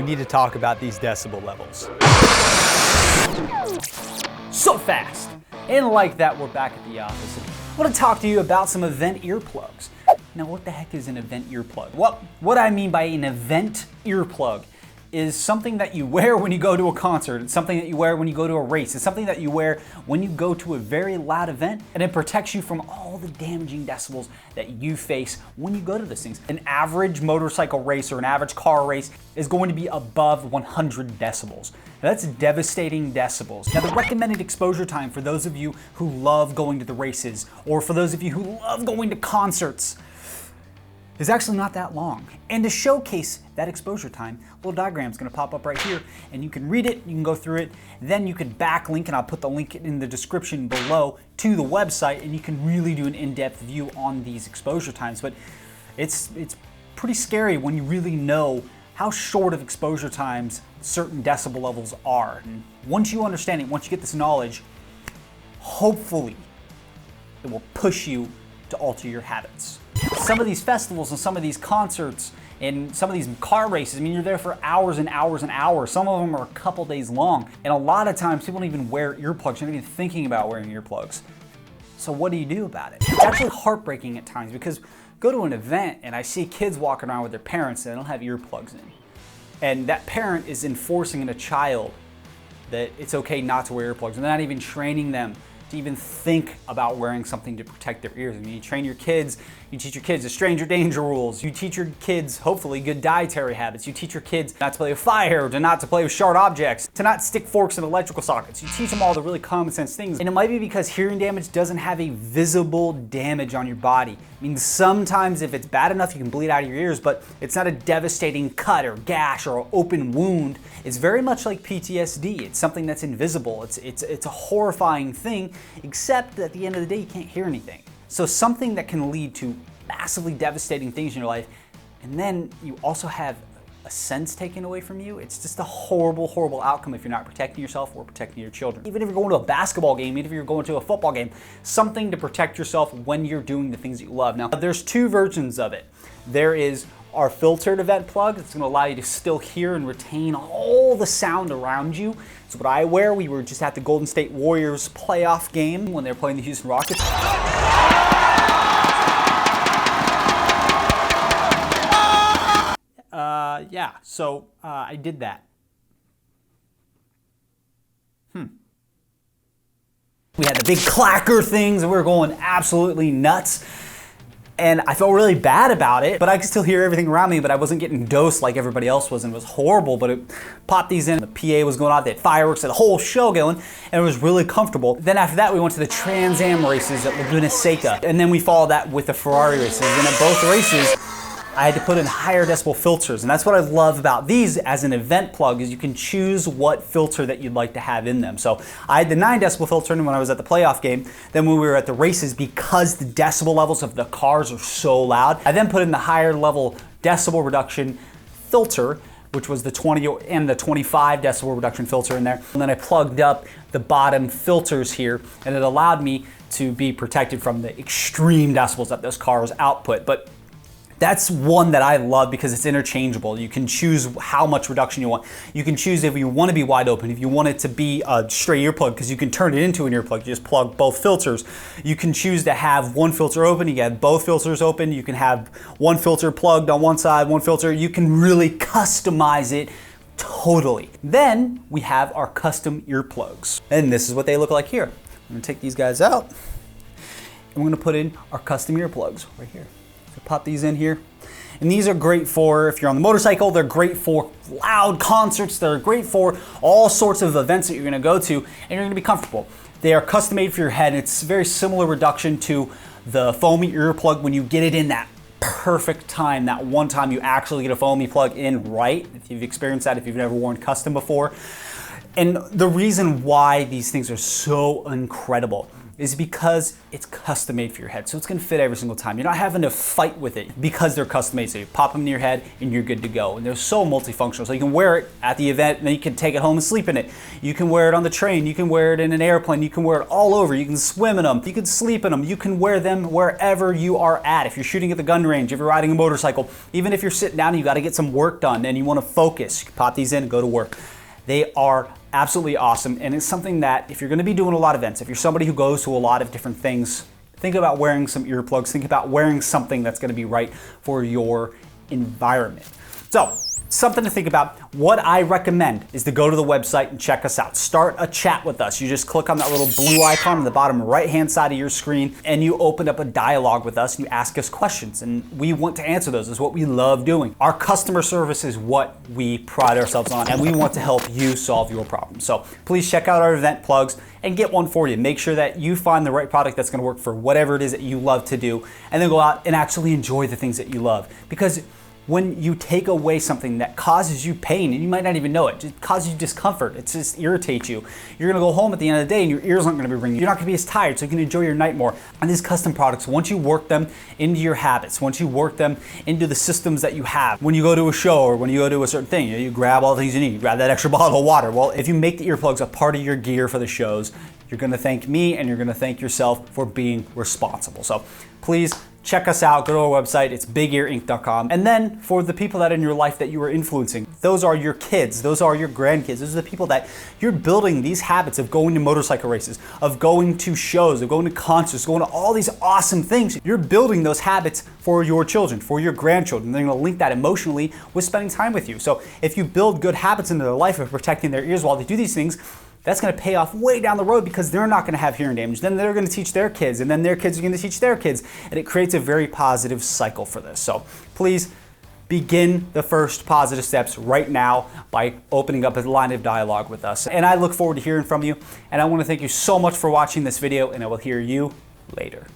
need to talk about these decibel levels. So fast. And like that, we're back at the office. I want to talk to you about some event earplugs. Now, what the heck is an event earplug? What I mean by an event earplug is something that you wear when you go to a concert. It's something that you wear when you go to a race. It's something that you wear when you go to a very loud event, and it protects you from all the damaging decibels that you face when you go to these things. An average motorcycle race or an average car race is going to be above 100 decibels. Now, that's devastating decibels. Now, the recommended exposure time for those of you who love going to the races, or for those of you who love going to concerts, is actually not that long. And to showcase that exposure time, a little diagram is going to pop up right here, and you can read it, you can go through it, then you can backlink, and I'll put the link in the description below to the website, and you can really do an in-depth view on these exposure times. But it's pretty scary when you really know how short of exposure times certain decibel levels are. And once you understand it, once you get this knowledge, hopefully it will push you to alter your habits. Some of these festivals and some of these concerts and some of these car races, I mean, you're there for hours and hours and hours. Some of them are a couple days long. And a lot of times people don't even wear earplugs. You're not even thinking about wearing earplugs. So what do you do about it? It's actually heartbreaking at times, because go to an event and I see kids walking around with their parents and they don't have earplugs in. And that parent is enforcing in a child that it's okay not to wear earplugs. And they're not even training them to even think about wearing something to protect their ears. I mean, you train your kids, you teach your kids the stranger danger rules, you teach your kids, hopefully, good dietary habits, you teach your kids not to play with fire, to not to play with sharp objects, to not stick forks in electrical sockets. You teach them all the really common sense things. And it might be because hearing damage doesn't have a visible damage on your body. I mean, sometimes if it's bad enough, you can bleed out of your ears, but it's not a devastating cut or gash or open wound. It's very much like PTSD. It's something that's invisible. It's a horrifying thing, except at the end of the day, you can't hear anything. So something that can lead to massively devastating things in your life, and then you also have a sense taken away from you, it's just a horrible, horrible outcome if you're not protecting yourself or protecting your children. Even if you're going to a basketball game, even if you're going to a football game, something to protect yourself when you're doing the things that you love. Now, there's two versions of it. There is our filtered event plug. It's going to allow you to still hear and retain all the sound around you. It's what I wear. We were just at the Golden State Warriors playoff game when they were playing the Houston Rockets. So I did that. We had the big clacker things and we were going absolutely nuts. And I felt really bad about it, but I could still hear everything around me, but I wasn't getting dosed like everybody else was, and it was horrible, but it popped these in. The PA was going on, they had fireworks, they had the whole show going, and it was really comfortable. Then after that, we went to the Trans Am races at Laguna Seca, and then we followed that with the Ferrari races, and at both races, I had to put in higher decibel filters, and that's what I love about these as an event plug, is you can choose what filter that you'd like to have in them. So I had the 9 decibel filter when I was at the playoff game. Then when we were at the races, because the decibel levels of the cars are so loud, I then put in the higher level decibel reduction filter, which was the 20 and the 25 decibel reduction filter in there. And then I plugged up the bottom filters here, and it allowed me to be protected from the extreme decibels that those cars output. But that's one that I love because it's interchangeable. You can choose how much reduction you want. You can choose if you want to be wide open, if you want it to be a straight earplug, because you can turn it into an earplug. You just plug both filters. You can choose to have one filter open, you get both filters open. You can have one filter plugged on one side, one filter. You can really customize it totally. Then we have our custom earplugs. And this is what they look like here. I'm gonna take these guys out, and we're gonna put in our custom earplugs right here. So pop these in here. And these are great for, if you're on the motorcycle, they're great for loud concerts, they're great for all sorts of events that you're gonna go to, and you're gonna be comfortable. They are custom made for your head. It's very similar reduction to the foamy earplug when you get it in that perfect time, that one time you actually get a foamy plug in right, if you've experienced that, if you've never worn custom before. And the reason why these things are so incredible is because it's custom made for your head. So it's gonna fit every single time. You're not having to fight with it because they're custom made. So you pop them in your head and you're good to go. And they're so multifunctional. So you can wear it at the event and then you can take it home and sleep in it. You can wear it on the train. You can wear it in an airplane. You can wear it all over. You can swim in them. You can sleep in them. You can wear them wherever you are at. If you're shooting at the gun range, if you're riding a motorcycle, even if you're sitting down and you gotta get some work done and you wanna focus, you can pop these in and go to work. They are absolutely awesome, and it's something that if you're gonna be doing a lot of events, if you're somebody who goes to a lot of different things, think about wearing some earplugs, think about wearing something that's gonna be right for your environment. So, something to think about. What I recommend is to go to the website and check us out. Start a chat with us. You just click on that little blue icon on the bottom right-hand side of your screen, and you open up a dialogue with us and you ask us questions, and we want to answer those. It's what we love doing. Our customer service is what we pride ourselves on, and we want to help you solve your problem. So please check out our event plugs and get one for you. Make sure that you find the right product that's gonna work for whatever it is that you love to do, and then go out and actually enjoy the things that you love. Because when you take away something that causes you pain, and you might not even know it, just causes you discomfort, it just irritates you, you're gonna go home at the end of the day and your ears aren't gonna be ringing. You're not gonna be as tired, so you can enjoy your night more. And these custom products, once you work them into your habits, once you work them into the systems that you have, when you go to a show or when you go to a certain thing, you grab all the things you need, you grab that extra bottle of water. Well, if you make the earplugs a part of your gear for the shows, you're gonna thank me and you're gonna thank yourself for being responsible. So please, check us out, go to our website, it's bigearinc.com. And then for the people that are in your life that you are influencing, those are your kids, those are your grandkids, those are the people that you're building these habits of going to motorcycle races, of going to shows, of going to concerts, going to all these awesome things. You're building those habits for your children, for your grandchildren. They're gonna link that emotionally with spending time with you. So if you build good habits into their life of protecting their ears while they do these things, that's gonna pay off way down the road because they're not gonna have hearing damage. Then they're gonna teach their kids, and then their kids are gonna teach their kids, and it creates a very positive cycle for this. So please begin the first positive steps right now by opening up a line of dialogue with us. And I look forward to hearing from you, and I wanna thank you so much for watching this video, and I will hear you later.